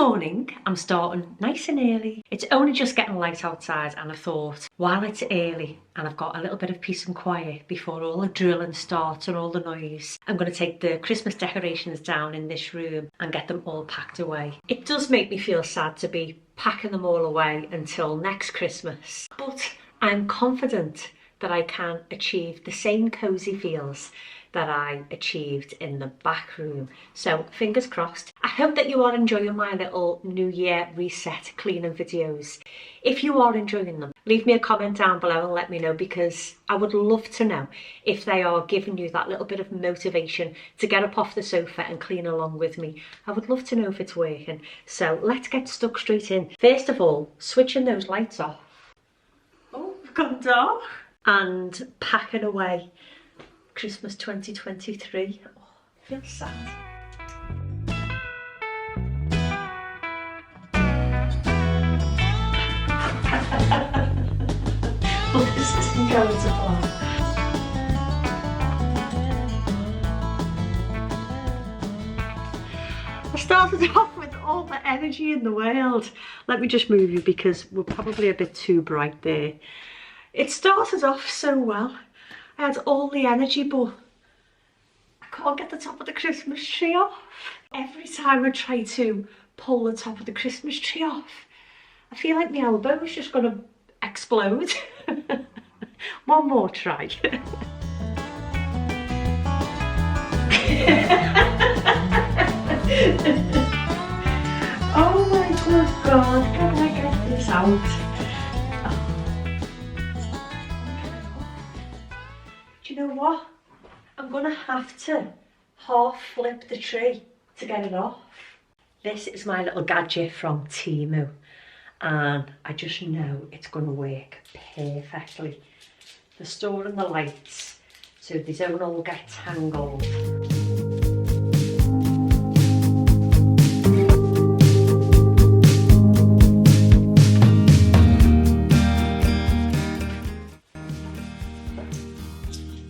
morning, I'm starting nice and early. It's only just getting light outside and I thought, while it's early and I've got a little bit of peace and quiet before all the drilling starts and all the noise, I'm going to take the Christmas decorations down in this room and get them all packed away. It does make me feel sad to be packing them all away until next Christmas, but I'm confident that I can achieve the same cosy feels that I achieved in the back room. So fingers crossed. I hope that you are enjoying my little New Year reset cleaning videos. If you are enjoying them, leave me a comment down below and let me know, because I would love to know if they are giving you that little bit of motivation to get up off the sofa and clean along with me. I would love to know if it's working. So let's get stuck straight in. First of all, switching those lights off. Oh, we've gone dark. And packing away Christmas 2023. Oh, I feel sad. Well, this isn't going to plan. I started off with all the energy in the world. Let me just move you because we're probably a bit too bright there. It started off so well. I had all the energy, but I can't get the top of the Christmas tree off. Every time I try to pull the top of the Christmas tree off, I feel like my elbow is just going to explode. One more try. Oh my good God, can I get this out? Do you know what? I'm gonna have to half flip the tree to get it off. This is my little gadget from Temu, and I just know it's gonna work perfectly. For storing the lights so they don't all get tangled.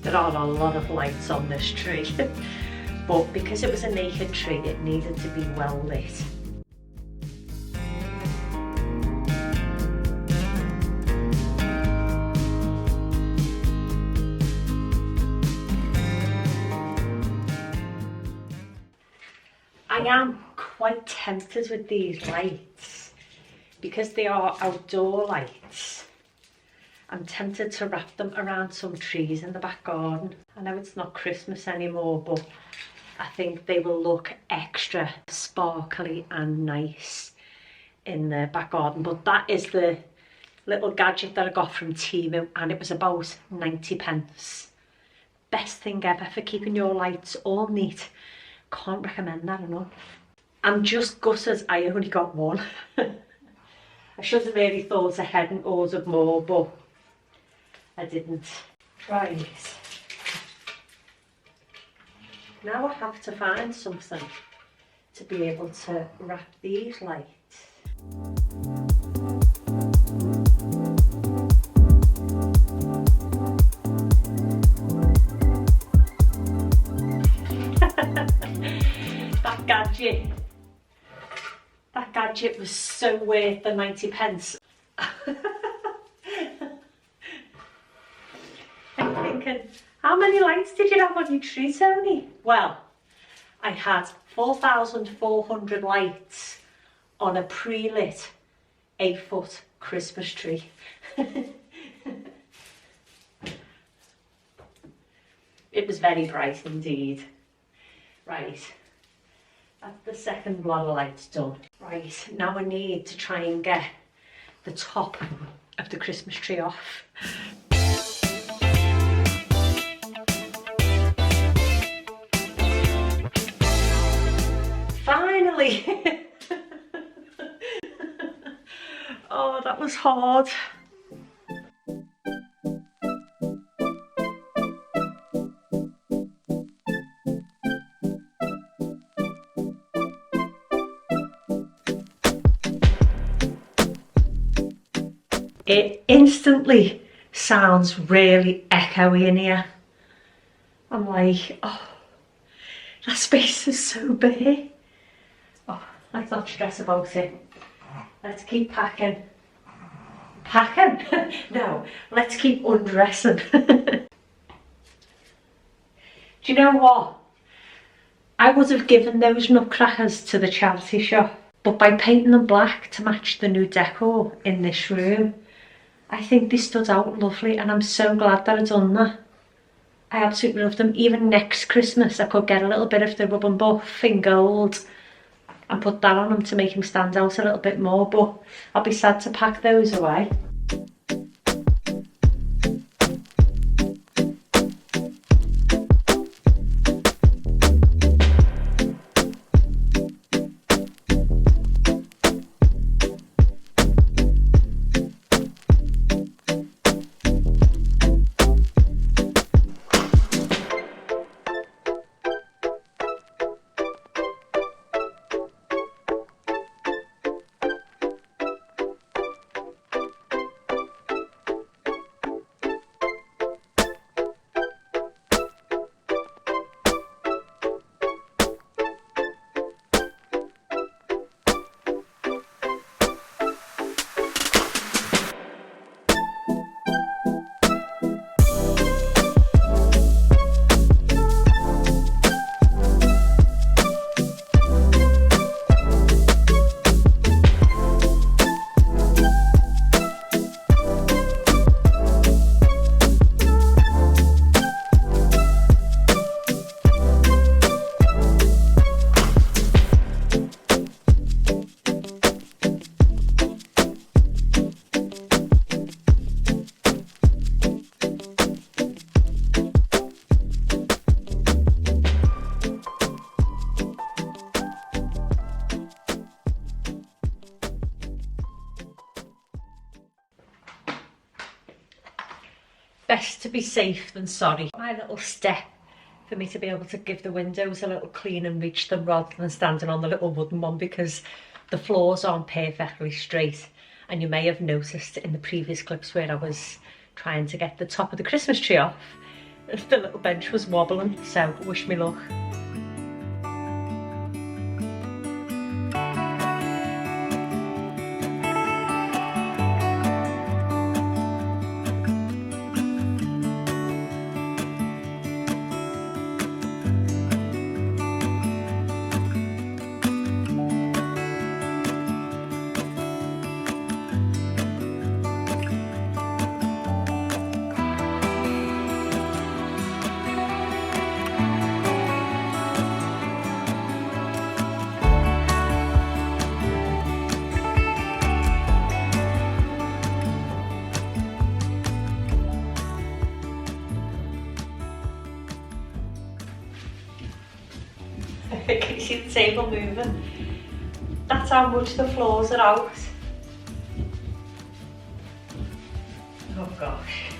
There are a lot of lights on this tree, but because it was a naked tree, it needed to be well lit. I am quite tempted with these lights because they are outdoor lights. I'm tempted to wrap them around some trees in the back garden. I know it's not Christmas anymore, but I think they will look extra sparkly and nice in the back garden. But that is the little gadget that I got from Temu, and it was about 90p. Best thing ever for keeping your lights all neat. Can't recommend that enough. I'm just gutted I only got one. I should have really thought ahead and ordered more, but I didn't. Try this. Now I have to find something to be able to wrap these lights. That gadget was so worth the 90p. I'm thinking, how many lights did you have on your tree, Tony? Well, I had 4,400 lights on a pre-lit 8-foot Christmas tree. It was very bright indeed. Right, that's the second lot of lights done. Right, now I need to try and get the top of the Christmas tree off. Finally! Oh, that was hard. It instantly sounds really echoey in here. I'm like, oh, that space is so big. Oh, Let's not stress about it. Let's keep packing. Packing? No, let's keep undressing. Do you know what? I would have given those nutcrackers to the charity shop, but by painting them black to match the new decor in this room, I think they stood out lovely, and I'm so glad that I've done that. I absolutely love them. Even next Christmas I could get a little bit of the rub and buff in gold and put that on them to make him stand out a little bit more, but I'll be sad to pack those away. Best to be safe than sorry. My little step for me to be able to give the windows a little clean and reach them rather than standing on the little wooden one, because the floors aren't perfectly straight, and you may have noticed in the previous clips where I was trying to get the top of the Christmas tree off, the little bench was wobbling, so wish me luck. Can you see the table moving? That's how much the floors are out. Oh gosh.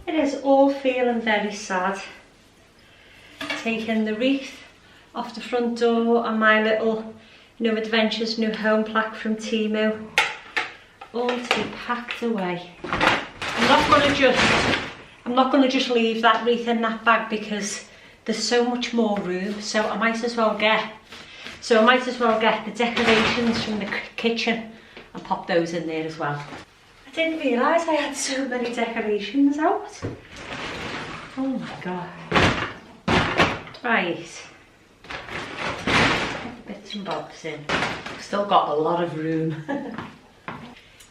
It is all feeling very sad. Taking the wreath off the front door and my little No Adventures New Home plaque from Timo, all to be packed away. I'm not gonna just leave that wreath in that bag because there's so much more room, so I might as well get the decorations from the kitchen and pop those in there as well. I didn't realise I had so many decorations out. Oh my god. Right, get the bits and bobs in. I've still got a lot of room.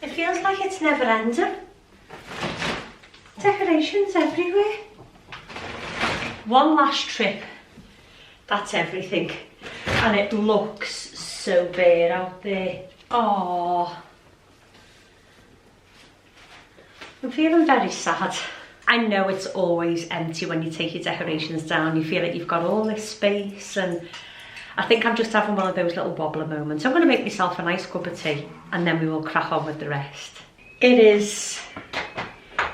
It feels like it's never ending. Decorations everywhere. One last trip, that's everything. And it looks so bare out there. Oh, I'm feeling very sad. I know it's always empty when you take your decorations down. You feel like you've got all this space, and I think I'm just having one of those little wobbler moments. I'm going to make myself a nice cup of tea and then we will crack on with the rest. It is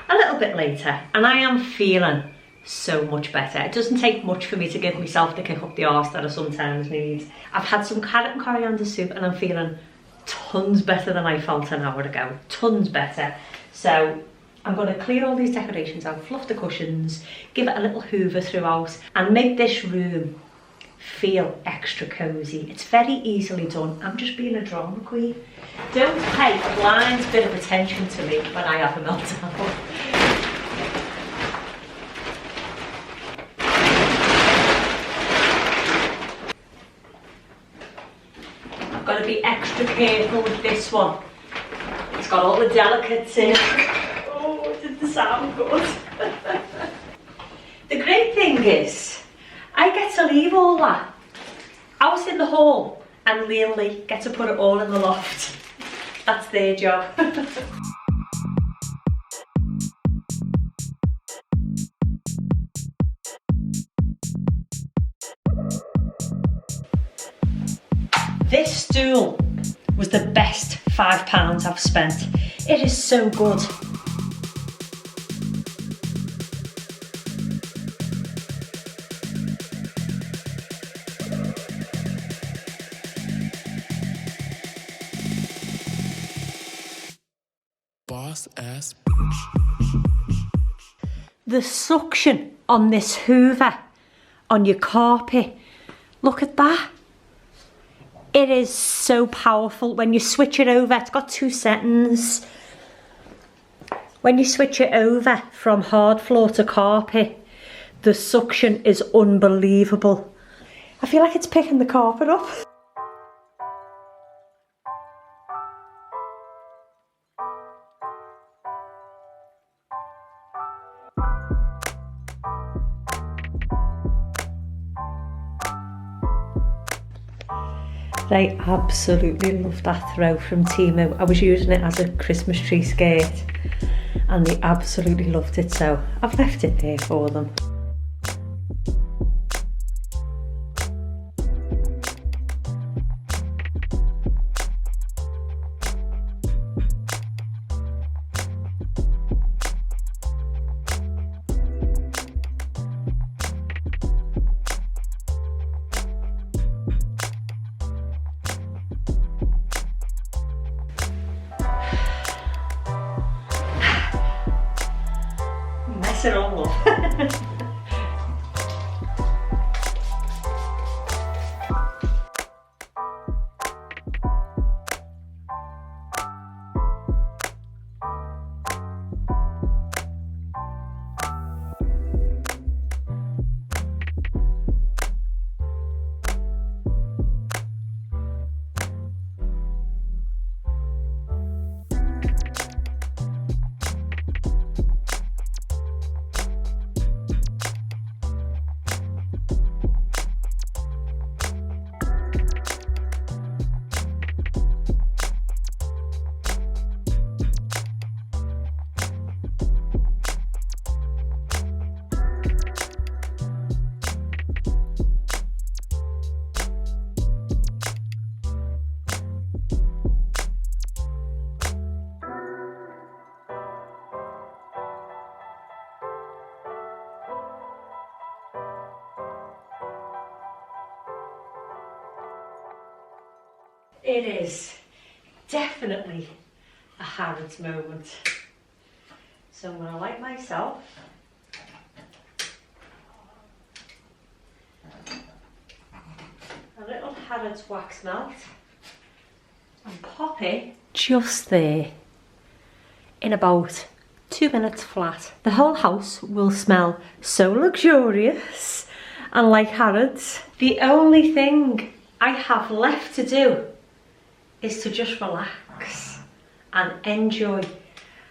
a little bit later and I am feeling so much better. It doesn't take much for me to give myself the kick up the arse that I sometimes need. I've had some carrot and coriander soup and I'm feeling tons better than I felt an hour ago. Tons better. So I'm going to clear all these decorations out, fluff the cushions, give it a little hoover throughout and make this room feel extra cosy. It's very easily done. I'm just being a drama queen. Don't pay a blind bit of attention to me when I have a meltdown. I've got to be extra careful with this one. It's got all the delicates in. Oh, did the sound good? The great thing is, I get to leave all that out in the hall and Lee get to put it all in the loft. That's their job. This stool was the best £5 I've spent. It is so good. Boss ass bitch. The suction on this hoover, on your carpet, look at that. It is so powerful. When you switch it over, it's got 2 settings. When you switch it over from hard floor to carpet, the suction is unbelievable. I feel like it's picking the carpet up. They absolutely love that throw from Timo. I was using it as a Christmas tree skirt and they absolutely loved it, so I've left it there for them. Mess it all up. It is definitely a Harrods moment. So I'm going to light myself. A little Harrods wax melt and pop it just there in about 2 minutes flat. The whole house will smell so luxurious and like Harrods. The only thing I have left to do is to just relax and enjoy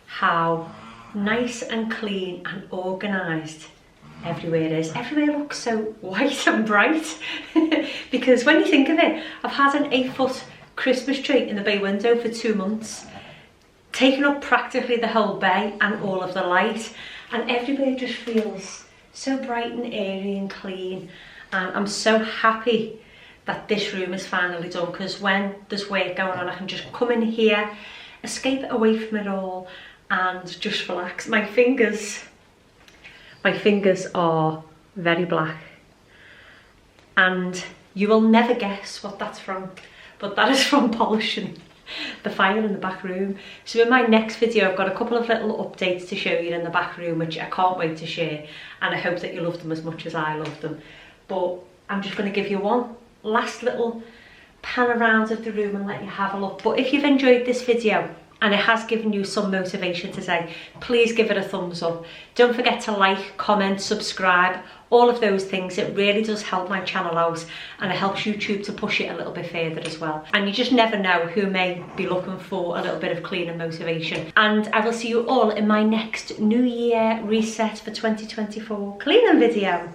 how nice and clean and organised everywhere is. Everywhere looks so white and bright because when you think of it, I've had an 8-foot Christmas tree in the bay window for 2 months, taking up practically the whole bay and all of the light, and everywhere just feels so bright and airy and clean. And I'm so happy that this room is finally done, because when there's work going on I can just come in here, escape away from it all and just relax. My fingers My fingers are very black. And you will never guess what that's from, but that is from polishing the fire in the back room. So in my next video, I've got a couple of little updates to show you in the back room, which I can't wait to share, and I hope that you love them as much as I love them. But I'm just going to give you one last little pan around of the room and let you have a look. But if you've enjoyed this video and it has given you some motivation today, please give it a thumbs up. Don't forget to like, comment, subscribe, all of those things. It really does help my channel out, and it helps YouTube to push it a little bit further as well. And you just never know who may be looking for a little bit of cleaning motivation. And I will see you all in my next New Year reset for 2024 cleaning video.